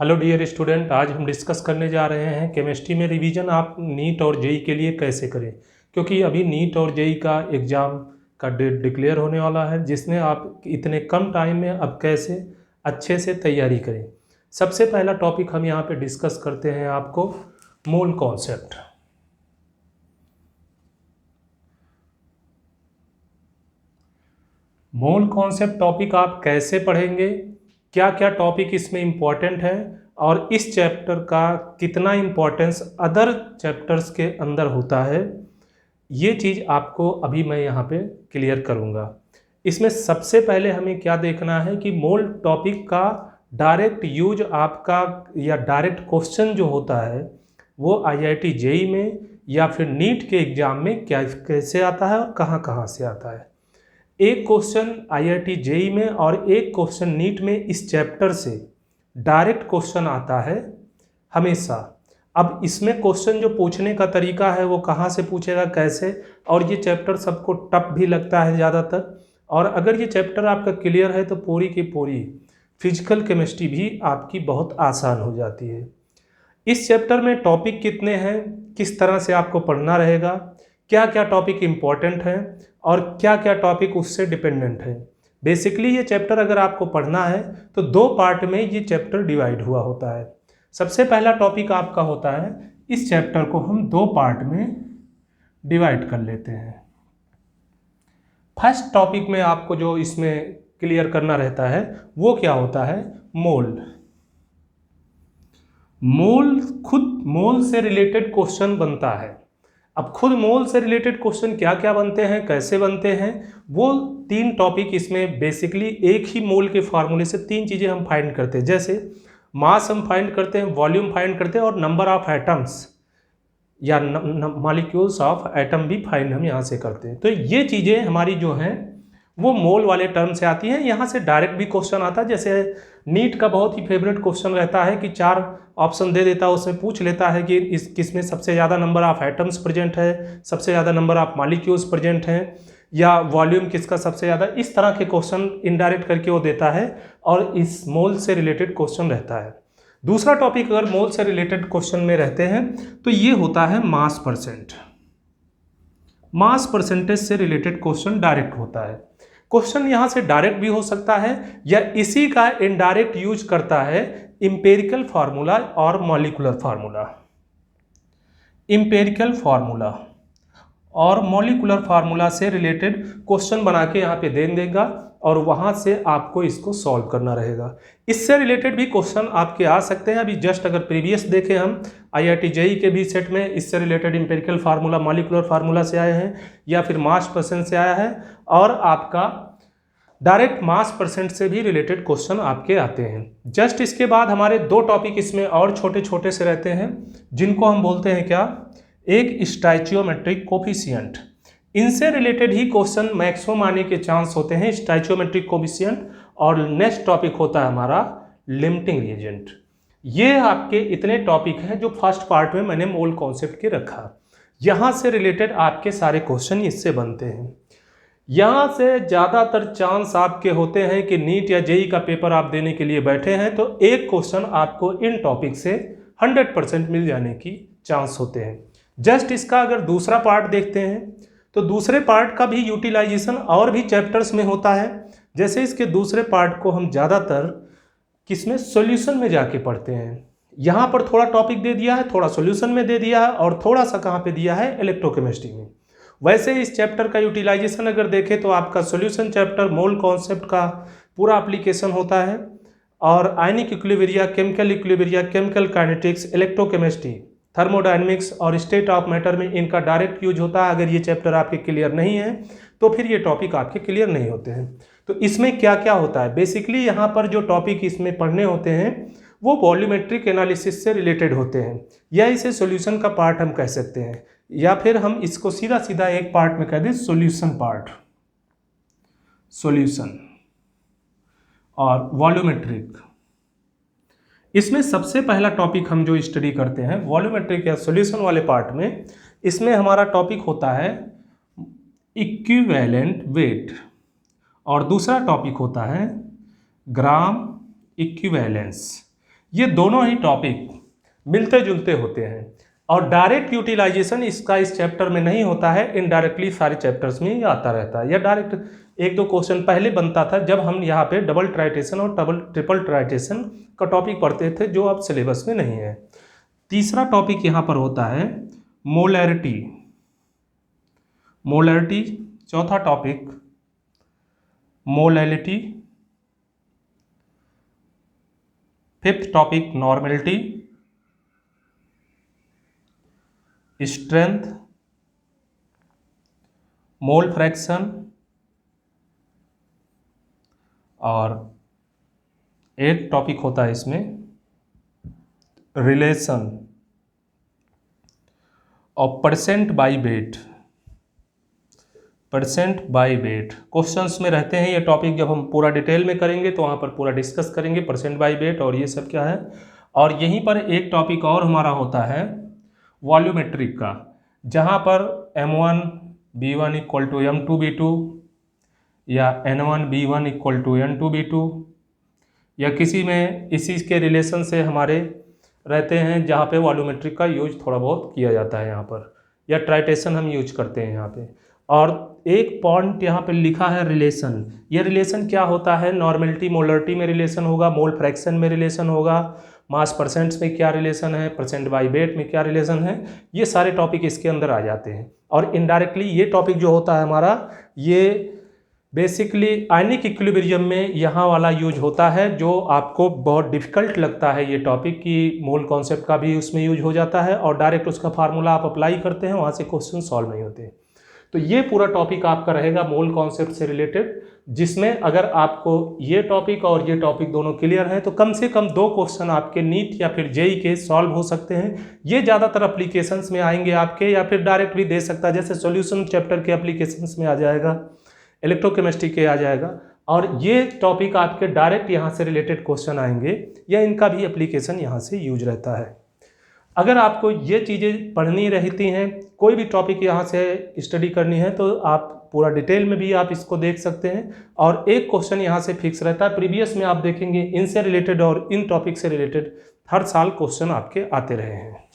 Hello dear student, आज हम discuss करने जा रहे हैं केमिस्ट्री में रिवीजन आप नीट और जेई के लिए कैसे करें। क्योंकि अभी नीट और जेई का एग्ज़ाम का डेट डिक्लेयर होने वाला है, जिसमें आप इतने कम टाइम में अब कैसे अच्छे से तैयारी करें। सबसे पहला टॉपिक हम यहाँ पे डिस्कस करते हैं आपको mole concept. Mole concept topic आप कैसे पढ़ेंगे, क्या क्या टॉपिक इसमें इम्पॉर्टेंट है और इस चैप्टर का कितना इम्पोर्टेंस अदर चैप्टर्स के अंदर होता है, ये चीज़ आपको अभी मैं यहाँ पे क्लियर करूँगा। इसमें सबसे पहले हमें क्या देखना है कि मोल टॉपिक का डायरेक्ट यूज आपका या डायरेक्ट क्वेश्चन जो होता है वो आईआईटी जेई में या फिर नीट के एग्ज़ाम में क्या कैसे आता है और कहाँ कहाँ से आता है। एक क्वेश्चन आईआईटी जेई में और एक क्वेश्चन नीट में इस चैप्टर से डायरेक्ट क्वेश्चन आता है हमेशा। अब इसमें क्वेश्चन जो पूछने का तरीका है वो कहाँ से पूछेगा, कैसे, और ये चैप्टर सबको टफ भी लगता है ज़्यादातर। और अगर ये चैप्टर आपका क्लियर है तो पूरी की पूरी फिजिकल केमिस्ट्री भी आपकी बहुत आसान हो जाती है। इस चैप्टर में टॉपिक कितने हैं, किस तरह से आपको पढ़ना रहेगा, क्या क्या टॉपिक इम्पॉर्टेंट हैं और क्या क्या टॉपिक उससे डिपेंडेंट है। बेसिकली ये चैप्टर अगर आपको पढ़ना है तो दो पार्ट में ये चैप्टर डिवाइड हुआ होता है। सबसे पहला टॉपिक आपका होता है, इस चैप्टर को हम दो पार्ट में डिवाइड कर लेते हैं। फर्स्ट टॉपिक में आपको जो इसमें क्लियर करना रहता है वो क्या होता है, मोल। मोल खुद मोल से रिलेटेड क्वेश्चन बनता है। अब खुद मोल से रिलेटेड क्वेश्चन क्या क्या बनते हैं, कैसे बनते हैं, वो तीन टॉपिक इसमें बेसिकली एक ही मोल के फार्मूले से तीन चीज़ें हम फाइंड करते हैं। जैसे मास हम फाइंड करते हैं, वॉल्यूम फाइंड करते हैं और नंबर ऑफ एटम्स या मॉलिक्यूल्स ऑफ एटम भी फाइंड हम यहाँ से करते हैं। तो ये चीज़ें हमारी जो हैं वो मोल वाले टर्म से आती हैं। यहाँ से डायरेक्ट भी क्वेश्चन आता है। जैसे नीट का बहुत ही फेवरेट क्वेश्चन रहता है कि चार ऑप्शन दे देता है, उसमें पूछ लेता है कि इस किसमें सबसे ज़्यादा नंबर ऑफ एटम्स प्रेजेंट है, सबसे ज़्यादा नंबर ऑफ मॉलिक्यूल्स प्रेजेंट हैं, या वॉल्यूम किसका सबसे ज़्यादा। इस तरह के क्वेश्चन इनडायरेक्ट करके वो देता है और इस मोल से रिलेटेड क्वेश्चन रहता है। दूसरा टॉपिक अगर मोल से रिलेटेड क्वेश्चन में रहते हैं तो ये होता है मास परसेंट। मास परसेंटेज से रिलेटेड क्वेश्चन डायरेक्ट होता है। क्वेश्चन यहां से डायरेक्ट भी हो सकता है या इसी का इनडायरेक्ट यूज करता है इंपेरिकल फार्मूला और मॉलिक्यूलर फार्मूला। इंपेरिकल फार्मूला और मॉलिक्यूलर फार्मूला से रिलेटेड क्वेश्चन बना के यहाँ पे दे देगा और वहाँ से आपको इसको सॉल्व करना रहेगा। इससे रिलेटेड भी क्वेश्चन आपके आ सकते हैं। अभी जस्ट अगर प्रीवियस देखें हम आईआईटी जेई के भी सेट में इससे related empirical formula molecular formula से आए हैं या फिर मास परसेंट से आया है, और आपका डायरेक्ट मास परसेंट से भी रिलेटेड क्वेश्चन आपके आते हैं। जस्ट इसके बाद हमारे दो टॉपिक इसमें और छोटे छोटे से रहते हैं जिनको हम बोलते हैं क्या, एक स्टोइचियोमेट्रिक कोफिशिएंट। इनसे रिलेटेड ही क्वेश्चन मैक्सिमम आने के चांस होते हैं, स्टोइचियोमेट्रिक कोफिशिएंट। और नेक्स्ट टॉपिक होता है हमारा लिमिटिंग रिएजेंट। ये आपके इतने टॉपिक हैं जो फर्स्ट पार्ट में मैंने मोल कॉन्सेप्ट के रखा। यहाँ से रिलेटेड आपके सारे क्वेश्चन इससे बनते हैं। यहाँ से ज़्यादातर चांस आपके होते हैं कि नीट या जेई का पेपर आप देने के लिए बैठे हैं तो एक क्वेश्चन आपको इन टॉपिक से 100% मिल जाने की चांस होते हैं। जस्ट इसका अगर दूसरा पार्ट देखते हैं तो दूसरे पार्ट का भी यूटिलाइजेशन और भी चैप्टर्स में होता है। जैसे इसके दूसरे पार्ट को हम ज़्यादातर किसमें, सॉल्यूशन में जाके पढ़ते हैं। यहाँ पर थोड़ा टॉपिक दे दिया है, थोड़ा सॉल्यूशन में दे दिया है और थोड़ा सा कहाँ पे दिया है, इलेक्ट्रोकेमिस्ट्री में। वैसे इस चैप्टर का यूटिलाइजेशन अगर देखें तो आपका सॉल्यूशन चैप्टर मोल कॉन्सेप्ट का पूरा एप्लीकेशन होता है, और ionic equilibria, chemical equilibria, chemical kinetics, electrochemistry, thermodynamics और स्टेट ऑफ मैटर में इनका डायरेक्ट यूज होता है। अगर ये चैप्टर आपके क्लियर नहीं है तो फिर ये टॉपिक आपके क्लियर नहीं होते हैं। तो इसमें क्या क्या होता है, बेसिकली यहाँ पर जो टॉपिक इसमें पढ़ने होते हैं वो वॉल्यूमेट्रिक एनालिसिस से रिलेटेड होते हैं, या इसे सॉल्यूशन का पार्ट हम कह सकते हैं, या फिर हम इसको सीधा सीधा एक पार्ट में कह दें सॉल्यूशन पार्ट, सॉल्यूशन और वॉल्यूमेट्रिक। इसमें सबसे पहला टॉपिक हम जो स्टडी करते हैं वॉल्यूमेट्रिक या सॉल्यूशन वाले पार्ट में, इसमें हमारा टॉपिक होता है इक्विवेलेंट वेट और दूसरा टॉपिक होता है ग्राम इक्विवेलेंस। ये दोनों ही टॉपिक मिलते जुलते होते हैं और डायरेक्ट यूटिलाइजेशन इसका इस चैप्टर में नहीं होता है, इनडायरेक्टली सारे चैप्टर्स में ये आता रहता है। या डायरेक्ट एक दो क्वेश्चन पहले बनता था जब हम यहाँ पे डबल ट्राइटेशन और ट्रिपल ट्राइटेशन का टॉपिक पढ़ते थे, जो अब सिलेबस में नहीं है। तीसरा टॉपिक यहाँ पर होता है मोलैरिटी। मोलैरिटी चौथा topic molality. Fifth topic normality, strength, mole fraction और एक टॉपिक होता है इसमें रिलेशन और percent by wait. Percent by wait questions में रहते हैं ये टॉपिक, जब हम पूरा डिटेल में करेंगे तो वहाँ पर पूरा डिस्कस करेंगे परसेंट बाई वेट और ये सब क्या है। और यहीं पर एक टॉपिक और हमारा होता है वॉल्यूमेट्रिक का, जहाँ पर M1 B1 equal to M2 B2 या N1 B1 equal to N2 B2 या किसी में इसी के रिलेशन से हमारे रहते हैं, जहाँ पे वॉल्यूमेट्रिक का यूज थोड़ा बहुत किया जाता है यहाँ पर, या ट्राइटेशन हम यूज करते हैं यहाँ पे। और एक पॉइंट यहाँ पे लिखा है रिलेशन। ये रिलेशन क्या होता है, नॉर्मेलिटी मोलरिटी में रिलेशन होगा, मोल फ्रैक्शन में रिलेशन होगा, मास परसेंट्स में क्या रिलेशन है, परसेंट बाई वेट में क्या रिलेशन है, ये सारे टॉपिक इसके अंदर आ जाते हैं। और इनडायरेक्टली ये टॉपिक जो होता है हमारा, ये बेसिकली आयनिक इक्विलिब्रियम में यहाँ वाला यूज होता है, जो आपको बहुत डिफिकल्ट लगता है ये टॉपिक की मोल कॉन्सेप्ट का भी उसमें यूज हो जाता है और डायरेक्ट उसका फार्मूला आप अप्लाई करते हैं, वहाँ से क्वेश्चन सॉल्व नहीं होते। तो ये पूरा टॉपिक आपका रहेगा मोल कॉन्सेप्ट से रिलेटेड, जिसमें अगर आपको ये टॉपिक और ये टॉपिक दोनों क्लियर हैं तो कम से कम 2 क्वेश्चन आपके नीट या फिर जेई के सॉल्व हो सकते हैं। ये ज़्यादातर एप्लीकेशंस में आएंगे आपके, या फिर डायरेक्ट भी दे सकता है, जैसे सॉल्यूशन चैप्टर के एप्लीकेशंस में आ जाएगा, इलेक्ट्रोकेमिस्ट्री के आ जाएगा, और ये टॉपिक आपके डायरेक्ट यहाँ से रिलेटेड क्वेश्चन आएंगे या इनका भी एप्लीकेशन यहाँ से यूज रहता है। अगर आपको ये चीज़ें पढ़नी रहती हैं, कोई भी टॉपिक यहाँ से स्टडी करनी है, तो आप पूरा डिटेल में भी आप इसको देख सकते हैं। और एक क्वेश्चन यहाँ से फिक्स रहता है, प्रीवियस में आप देखेंगे इनसे रिलेटेड और इन टॉपिक से रिलेटेड हर साल क्वेश्चन आपके आते रहे हैं।